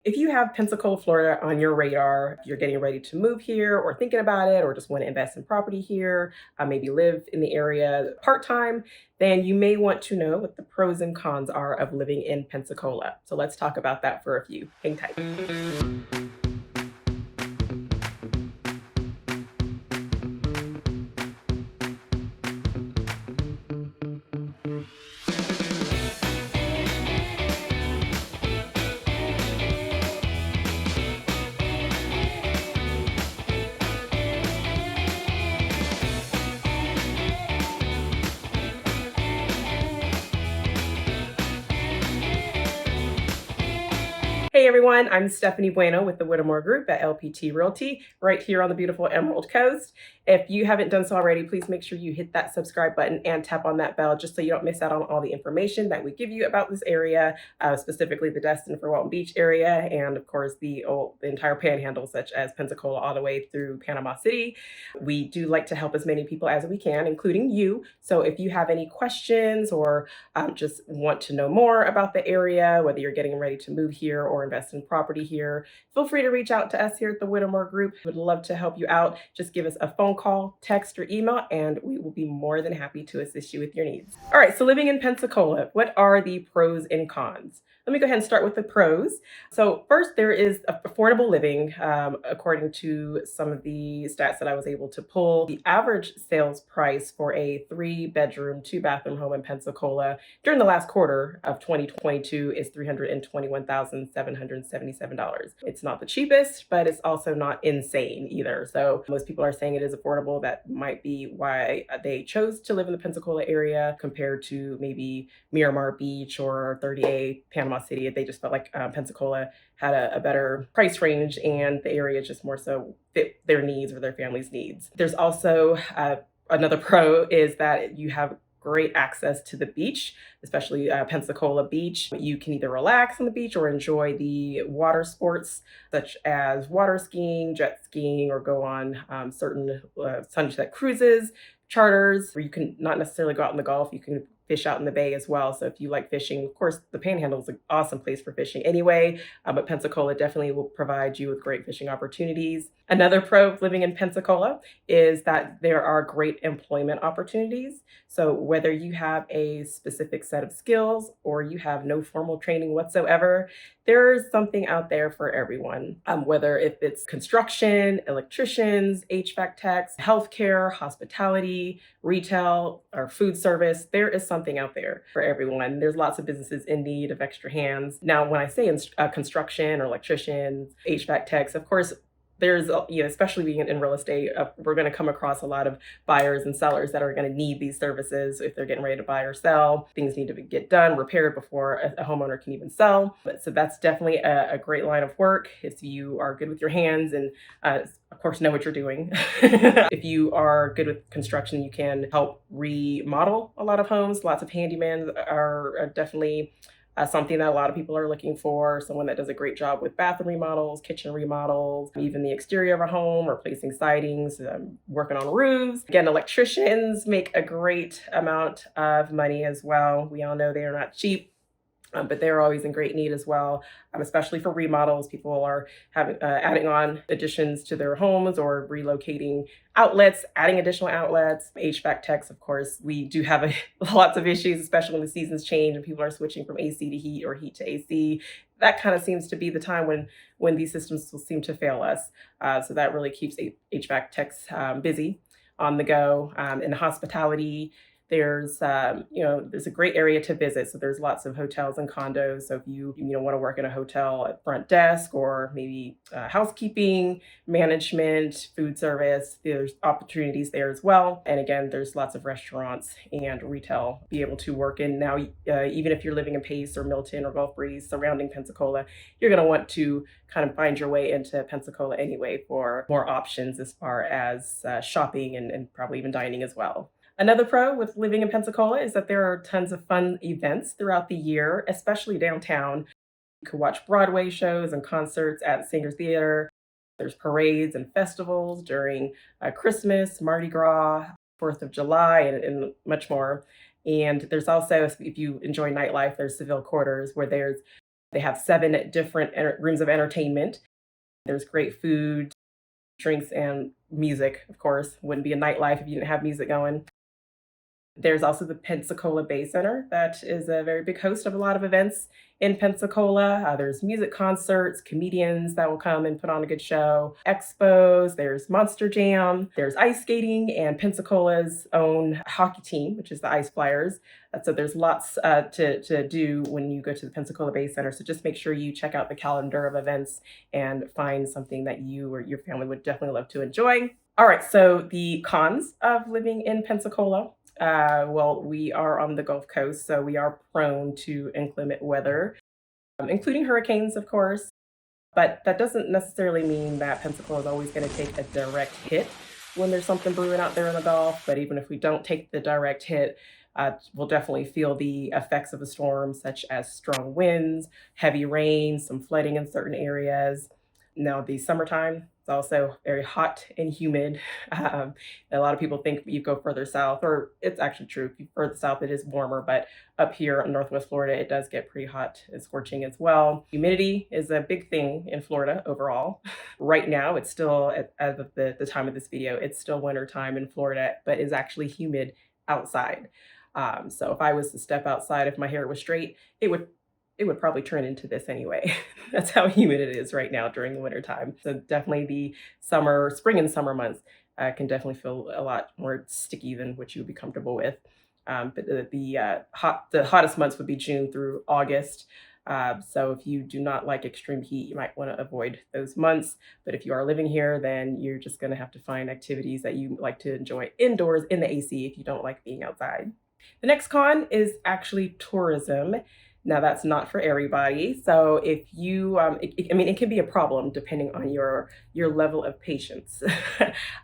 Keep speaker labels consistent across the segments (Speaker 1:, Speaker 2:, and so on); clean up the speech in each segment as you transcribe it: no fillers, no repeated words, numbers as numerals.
Speaker 1: If you have Pensacola, Florida on your radar, if you're getting ready to move here or thinking about it, or just want to invest in property here, maybe live in the area part time, then you may want to know what the pros and cons are of living in Pensacola. So let's talk about that for a few. Hang tight. Hey everyone, I'm Stephanie Bueno with the Whittemore Group at LPT Realty, right here on the beautiful Emerald Coast. If you haven't done so already, please make sure you hit that subscribe button and tap on that bell just so you don't miss out on all the information that we give you about this area, specifically the Destin-Fort Walton Beach area, and of course the entire panhandle, such as Pensacola all the way through Panama City. We do like to help as many people as we can, including you. So if you have any questions or just want to know more about the area, whether you're getting ready to move here or invest in property here, feel free to reach out to us here at the Whittemore Group. We'd love to help you out. Just give us a phone call, text, or email, and we will be more than happy to assist you with your needs. All right, so living in Pensacola, what are the pros and cons? Let me go ahead and start with the pros. So first, there is affordable living. According to some of the stats that I was able to pull, the average sales price for a 3-bedroom, 2-bathroom home in Pensacola during the last quarter of 2022 is $321,777. It's not the cheapest, but it's also not insane either. So most people are saying it is affordable. That might be why they chose to live in the Pensacola area compared to maybe Miramar Beach or 30A, Panama City. They just felt like Pensacola had a better price range and the area just more so fit their needs or their family's needs. There's also another pro is that you have great access to the beach, especially Pensacola Beach. You can either relax on the beach or enjoy the water sports such as water skiing, jet skiing, or go on certain sunset cruises, charters, where you can not necessarily go out in the Gulf. You can fish out in the bay as well. So if you like fishing, of course, the Panhandle is an awesome place for fishing anyway, but Pensacola definitely will provide you with great fishing opportunities. Another pro of living in Pensacola is that there are great employment opportunities. So whether you have a specific set of skills or you have no formal training whatsoever, there's something out there for everyone. Whether if it's construction, electricians, HVAC techs, healthcare, hospitality, retail, or food service, there is something out there for everyone. There's lots of businesses in need of extra hands. Now, when I say construction or electricians, HVAC techs, of course, there's, especially being in real estate, we're going to come across a lot of buyers and sellers that are going to need these services if they're getting ready to buy or sell. Things need to get done, repaired before a homeowner can even sell. So that's definitely a great line of work if you are good with your hands and of course, know what you're doing. If you are good with construction, you can help remodel a lot of homes. Lots of handymen are definitely something that a lot of people are looking for. Someone that does a great job with bathroom remodels, kitchen remodels, even the exterior of a home, replacing sidings, working on roofs. Again, electricians make a great amount of money as well. We all know they are not cheap. But they're always in great need as well, especially for remodels. People are adding on additions to their homes or relocating outlets, adding additional outlets. HVAC techs, of course, we do have lots of issues, especially when the seasons change and people are switching from AC to heat or heat to AC. That kind of seems to be the time when these systems will seem to fail us. So that really keeps HVAC techs busy on the go. In hospitality, there's there's a great area to visit. So there's lots of hotels and condos. So if you want to work in a hotel at front desk or maybe housekeeping, management, food service, there's opportunities there as well. And again, there's lots of restaurants and retail be able to work in. Now, even if you're living in Pace or Milton or Gulf Breeze surrounding Pensacola, you're going to want to kind of find your way into Pensacola anyway for more options as far as shopping and probably even dining as well. Another pro with living in Pensacola is that there are tons of fun events throughout the year, especially downtown. You can watch Broadway shows and concerts at Singer Theater. There's parades and festivals during Christmas, Mardi Gras, 4th of July, and much more. And there's also, if you enjoy nightlife, there's Seville Quarters where there's They have 7 different rooms of entertainment. There's great food, drinks, and music, of course. Wouldn't be a nightlife if you didn't have music going. There's also the Pensacola Bay Center that is a very big host of a lot of events in Pensacola. There's music concerts, comedians that will come and put on a good show, expos, there's Monster Jam, there's ice skating, and Pensacola's own hockey team, which is the Ice Flyers. So there's lots to do when you go to the Pensacola Bay Center. So just make sure you check out the calendar of events and find something that you or your family would definitely love to enjoy. All right, so the cons of living in Pensacola. Well, we are on the Gulf Coast, so we are prone to inclement weather, including hurricanes, of course. But that doesn't necessarily mean that Pensacola is always going to take a direct hit when there's something brewing out there in the Gulf. But even if we don't take the direct hit, we'll definitely feel the effects of the storm, such as strong winds, heavy rain, some flooding in certain areas. Now, the summertime is also very hot and humid. A lot of people think you go further south, or it's actually true. If you further south, it is warmer, but up here in Northwest Florida, it does get pretty hot and scorching as well. Humidity is a big thing in Florida overall. Right now, it's still, as of the time of this video, it's still winter time in Florida, but is actually humid outside. So if I was to step outside, if my hair was straight, it would probably turn into this anyway. That's how humid it is right now during the winter time. So definitely the spring and summer months can definitely feel a lot more sticky than what you would be comfortable with. But the hottest months would be June through August. So if you do not like extreme heat, you might want to avoid those months. But if you are living here, then you're just going to have to find activities that you like to enjoy indoors in the AC if you don't like being outside. The next con is actually tourism. Now, that's not for everybody. So if you, it can be a problem depending on your level of patience.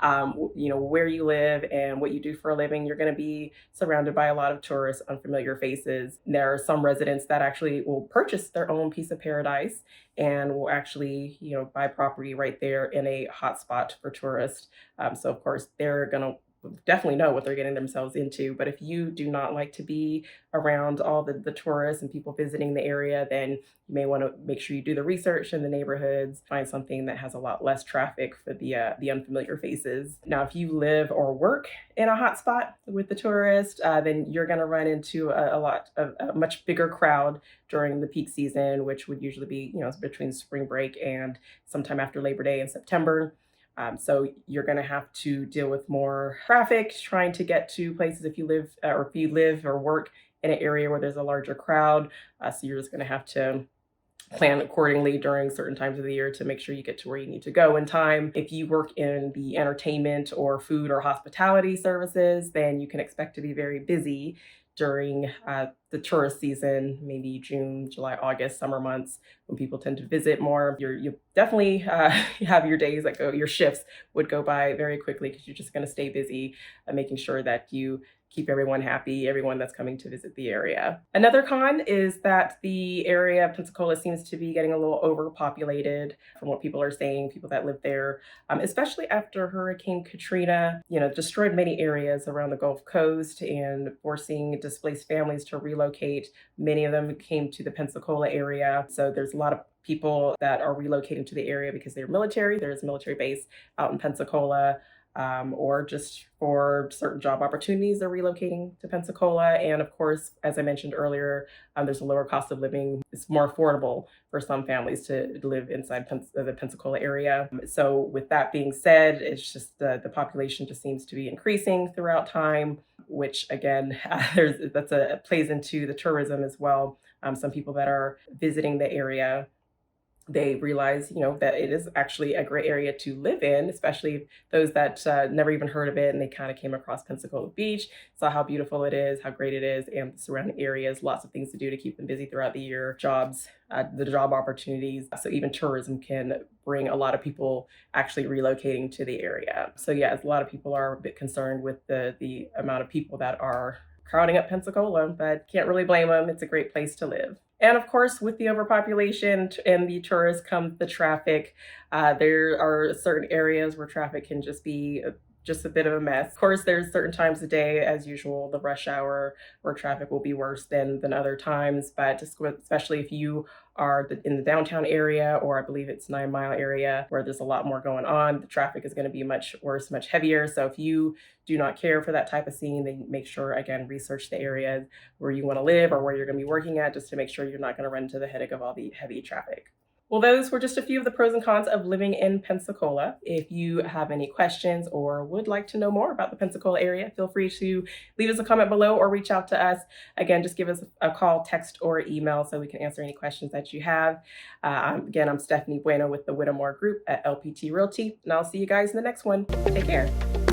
Speaker 1: Where you live and what you do for a living, you're going to be surrounded by a lot of tourists, unfamiliar faces. There are some residents that actually will purchase their own piece of paradise and will actually, buy property right there in a hotspot for tourists. So of course, they're going to definitely know what they're getting themselves into. But if you do not like to be around all the tourists and people visiting the area, then you may want to make sure you do the research in the neighborhoods, find something that has a lot less traffic for the unfamiliar faces. Now, if you live or work in a hot spot with the tourist, then you're going to run into a much bigger crowd during the peak season, which would usually be, between spring break and sometime after Labor Day in September. So you're going to have to deal with more traffic trying to get to places if you live or work in an area where there's a larger crowd. So you're just going to have to plan accordingly during certain times of the year to make sure you get to where you need to go in time. If you work in the entertainment or food or hospitality services, then you can expect to be very busy during the tourist season, maybe June, July, August, summer months, when people tend to visit more. You definitely have your days your shifts would go by very quickly because you're just going to stay busy, making sure that you keep everyone happy, everyone that's coming to visit the area. Another con is that the area of Pensacola seems to be getting a little overpopulated from what people are saying, people that live there, especially after Hurricane Katrina, destroyed many areas around the Gulf Coast and forcing displaced families to relocate. Many of them came to the Pensacola area. So there's a lot of people that are relocating to the area because they're military. There's a military base out in Pensacola. Or just for certain job opportunities, they're relocating to Pensacola. And of course, as I mentioned earlier, there's a lower cost of living. It's more affordable for some families to live inside the Pensacola area. So with that being said, it's just the population just seems to be increasing throughout time, which again, plays into the tourism as well. Some people that are visiting the area, they realize, that it is actually a great area to live in, especially those that never even heard of it. And they kind of came across Pensacola Beach, saw how beautiful it is, how great it is, and the surrounding areas, lots of things to do to keep them busy throughout the year, the job opportunities. So even tourism can bring a lot of people actually relocating to the area. So yeah, a lot of people are a bit concerned with the amount of people that are crowding up Pensacola, but can't really blame them. It's a great place to live. And of course, with the overpopulation and the tourists comes the traffic. There are certain areas where traffic can just be just a bit of a mess. Of course, there's certain times of day, as usual, the rush hour where traffic will be worse than other times, but just especially if you are in the downtown area, or I believe it's 9 Mile area where there's a lot more going on, the traffic is going to be much worse, much heavier. So if you do not care for that type of scene, then make sure, again, research the areas where you want to live or where you're going to be working at, just to make sure you're not going to run into the headache of all the heavy traffic. Well, those were just a few of the pros and cons of living in Pensacola. If you have any questions or would like to know more about the Pensacola area, feel free to leave us a comment below or reach out to us. Again, just give us a call, text, or email so we can answer any questions that you have. Again, I'm Stephanie Bueno with the Whittemore Group at LPT Realty, and I'll see you guys in the next one. Take care.